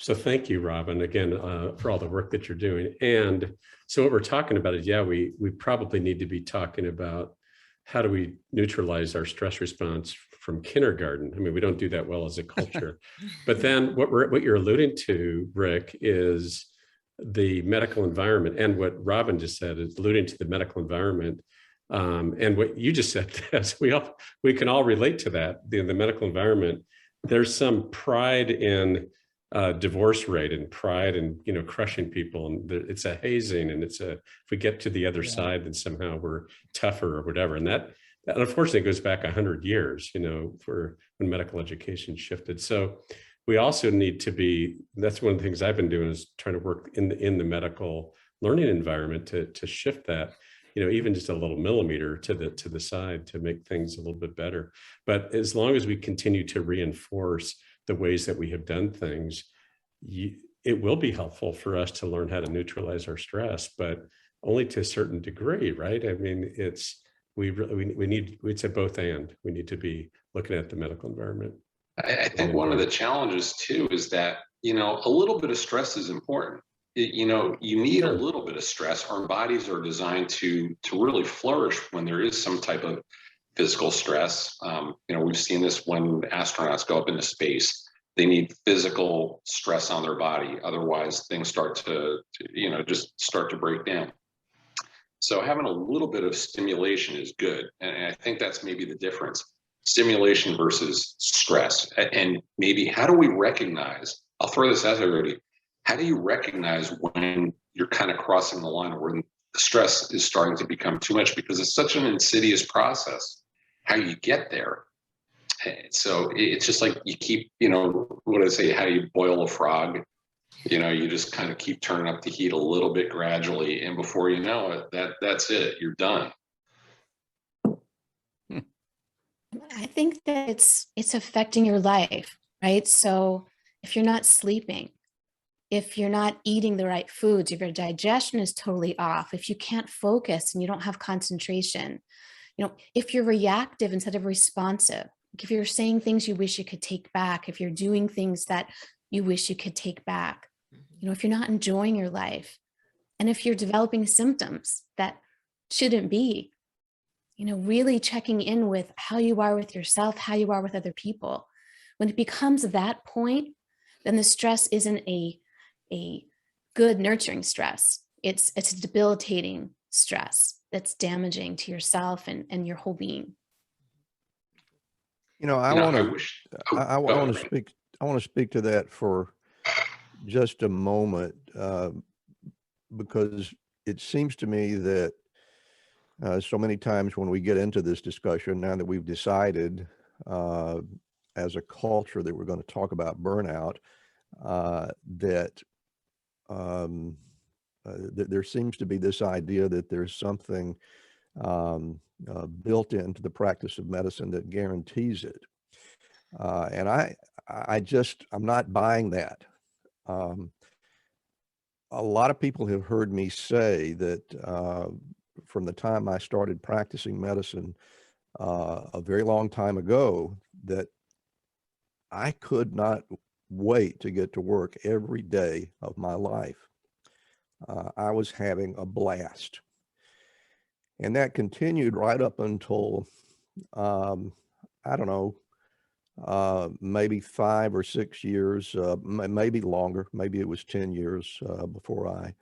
So thank you, Robyn, again, for all the work that you're doing. And so what we're talking about is, yeah, we probably need to be talking about how do we neutralize our stress response from kindergarten. I mean, we don't do that well as a culture. But then what you're alluding to, Rick, is the medical environment. And what Robyn just said is alluding to the medical environment. And what you just said, is we can all relate to that, the medical environment. There's some pride in divorce rate and pride and crushing people, and it's a hazing, and if we get to the other side, then somehow we're tougher or whatever. And that unfortunately goes back 100 years, for when medical education shifted. So we also need to be, that's one of the things I've been doing, is trying to work in the medical learning environment to shift that, even just a little millimeter to the side, to make things a little bit better. But as long as we continue to reinforce the ways that we have done things, it will be helpful for us to learn how to neutralize our stress, but only to a certain degree, right? I mean, we need, it's a both and. We need to be looking at the medical environment. I think one of the challenges too is that, a little bit of stress is important. You need a little bit of stress. Our bodies are designed to really flourish when there is some type of physical stress. We've seen this when astronauts go up into space. They need physical stress on their body. Otherwise, things start to just start to break down. So having a little bit of stimulation is good. And I think that's maybe the difference. Stimulation versus stress. And maybe how do we recognize, I'll throw this out there already, how do you recognize when you're kind of crossing the line, or when the stress is starting to become too much? Because it's such an insidious process, how you get there. So it's just like you keep, what do I say, how do you boil a frog? You just kind of keep turning up the heat a little bit gradually, and before you know it, that's it, you're done. I think that it's affecting your life, right? So if you're not sleeping, if you're not eating the right foods, if your digestion is totally off, if you can't focus and you don't have concentration, if you're reactive instead of responsive, if you're saying things you wish you could take back, if you're doing things that you wish you could take back, if you're not enjoying your life, and if you're developing symptoms that shouldn't be, really checking in with how you are with yourself, how you are with other people. When it becomes that point, then the stress isn't a good nurturing stress. It's a debilitating stress that's damaging to yourself and your whole being. I want to speak to that for just a moment, because it seems to me that so many times when we get into this discussion, now that we've decided as a culture that we're going to talk about burnout, that there seems to be this idea that there's something built into the practice of medicine that guarantees it. And I'm not buying that. A lot of people have heard me say that from the time I started practicing medicine a very long time ago, that I could not wait to get to work every day of my life. I was having a blast. And that continued right up until, I don't know, maybe 5 or 6 years, maybe longer, maybe it was 10 years before I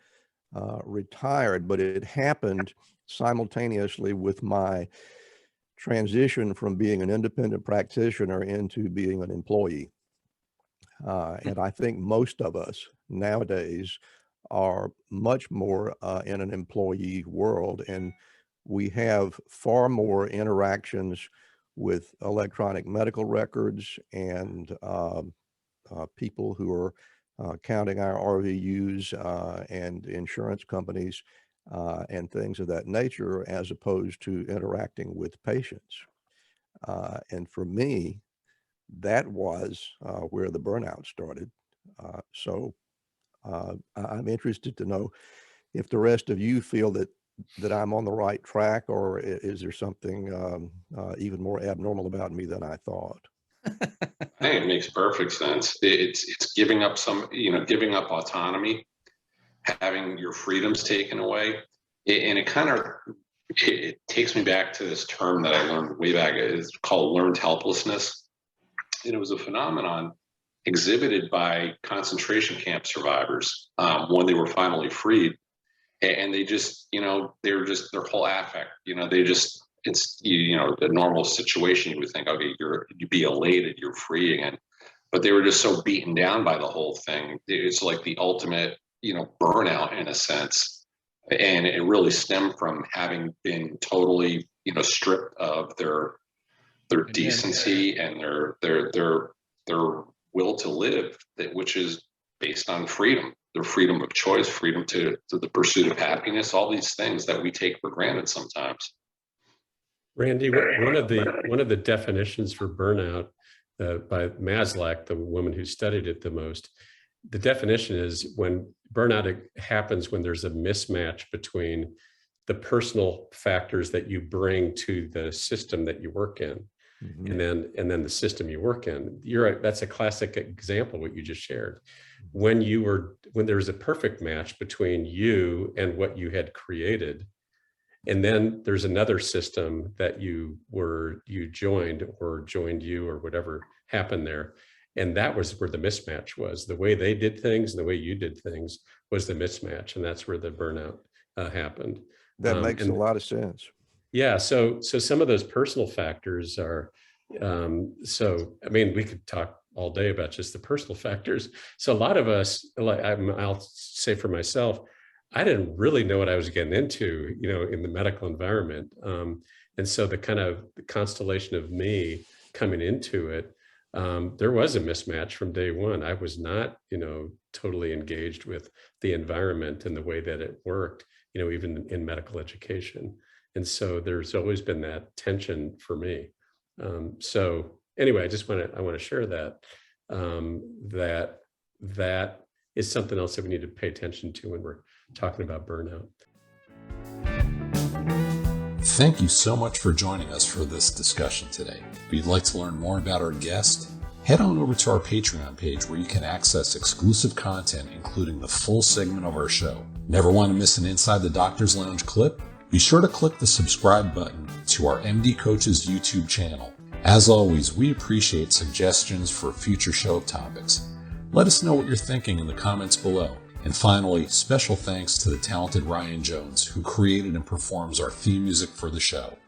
retired, but it happened simultaneously with my transition from being an independent practitioner into being an employee. And I think most of us nowadays are much more in an employee world, and we have far more interactions with electronic medical records and people who are counting our RVUs and insurance companies and things of that nature, as opposed to interacting with patients. And for me, that was where the burnout started. So I'm interested to know if the rest of you feel that I'm on the right track, or is there something even more abnormal about me than I thought? I think it makes perfect sense. It's giving up giving up autonomy, having your freedoms taken away. And it takes me back to this term that I learned way back. It's called learned helplessness. And it was a phenomenon exhibited by concentration camp survivors when they were finally freed. And they just, they were just, their whole affect, it's, the normal situation, you would think, okay, you'd be elated, you're freeing it. But they were just so beaten down by the whole thing. It's like the ultimate, burnout in a sense. And it really stemmed from having been totally, stripped of their decency and their will to live, which is based on freedom, their freedom of choice, freedom to the pursuit of happiness, all these things that we take for granted sometimes. Randy, one of the definitions for burnout by Maslach, the woman who studied it the most, the definition is when burnout happens when there's a mismatch between the personal factors that you bring to the system that you work in, and then the system you work in. You're right. That's a classic example, what you just shared. When there was a perfect match between you and what you had created, and then there's another system that you joined you or whatever happened there. And that was where the mismatch was. The way they did things and the way you did things was the mismatch. And that's where the burnout happened. That makes a lot of sense. Yeah. So some of those personal factors are, we could talk all day about just the personal factors. So a lot of us, I'll say for myself, I didn't really know what I was getting into, in the medical environment. And so the constellation of me coming into it, there was a mismatch from day one. I was not, totally engaged with the environment and the way that it worked, even in medical education. And so there's always been that tension for me. So anyway, I want to share that, that is something else that we need to pay attention to when we're talking about burnout. Thank you so much for joining us for this discussion today. If you'd like to learn more about our guest, head on over to our Patreon page where you can access exclusive content, including the full segment of our show. Never want to miss an Inside the Doctor's Lounge clip? Be sure to click the subscribe button to our MD Coaches YouTube channel. As always, we appreciate suggestions for future show topics. Let us know what you're thinking in the comments below. And finally, special thanks to the talented Ryan Jones, who created and performs our theme music for the show.